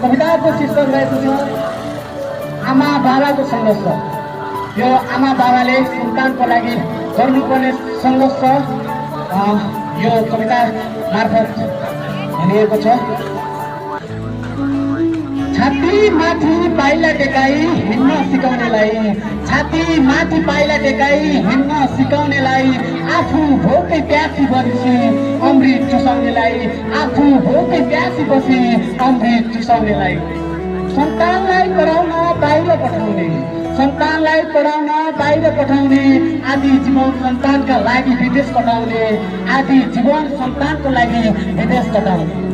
कविताको शीर्षक रहेको छ आमा बाबाको सङ्घर्ष। यो आमा बाबाले सन्तानको लागि गर्नुपर्ने सङ्घर्ष यो कविता मार्फत भनिएको छ। छाती माथि पाइला टेकाई हिँड्न सिकाउनेलाई, छाती माथि पाइला टेकाई हिँड्न सिकाउनेलाई, आफू भोकै प्यासी बसी अमृत चुसाउनेलाई, आफू भोकै प्यासी बसी अमृत चुसाउनेलाई, सन्तानलाई पढाउन बाहिर पठाउने, सन्तानलाई पढाउन बाहिर पठाउने, आदि जीवन सन्तानका लागि विदेश पठाउने, आदि जीवन सन्तानको लागि विदेश पठाउने।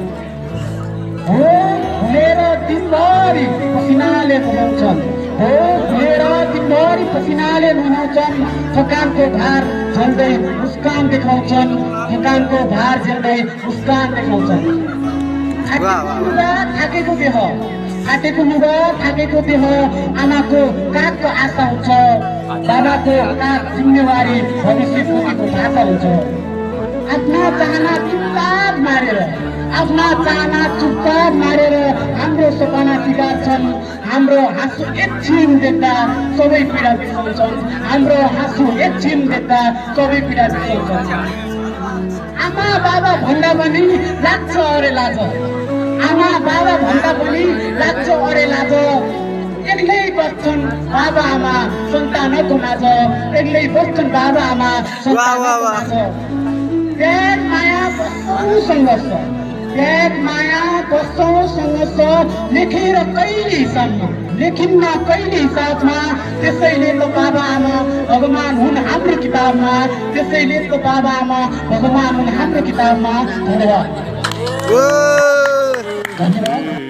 हो भुलेर दिनभरि पसिनाले नुहाउँछन्, हो भुलेर दिनभरि पसिनाले नुहाउँछन्, थकानको भार झेल्दै मुस्कान देखाउँछन्, थकानको भार झेल्दै मुस्कान देखाउँछन्। थाकेको देह, फाटेको लुगा थाकेको देह, आमाको कागको आशा हुन्छ, बाबाको काग जिम्मेवारी भविष्य पुगेको भाषा हुन्छ। आफ्ना चाहना चुपचाप मारेर, आफ्ना चाहना चुपचाप मारेर हाम्रो सपना टिकाउँछन्, हाम्रो हाँसो एकछिन देख्दा सबै पीडा बिर्साउँछन्, हाम्रो हाँसो एकछिन देख्दा सबै पीडा बिर्साउँछन्। आमा बाबा भन्दा पनि लाग्छ अरे लाज, आमा बाबा भन्दा पनि लाग्छ अरे लाज, एक्लै बस्छन् बाबा आमा सन्तानको माझ, एक्लै बस्छन् बाबा आमा सन्तानको माझ। त्याग माया कस्तो सङ्घर्ष, त्याग माया कस्तो सङ्घर्ष, लेखेर कहिले हिसाबमा लेखिन्न कहिले हिसाबमा, त्यसैले त बाबा आमा भगवान हुन् हाम्रो किताबमा, त्यसैले त बाबा आमा भगवान हुन् हाम्रो किताबमा। धन्यवाद। धन्यवाद।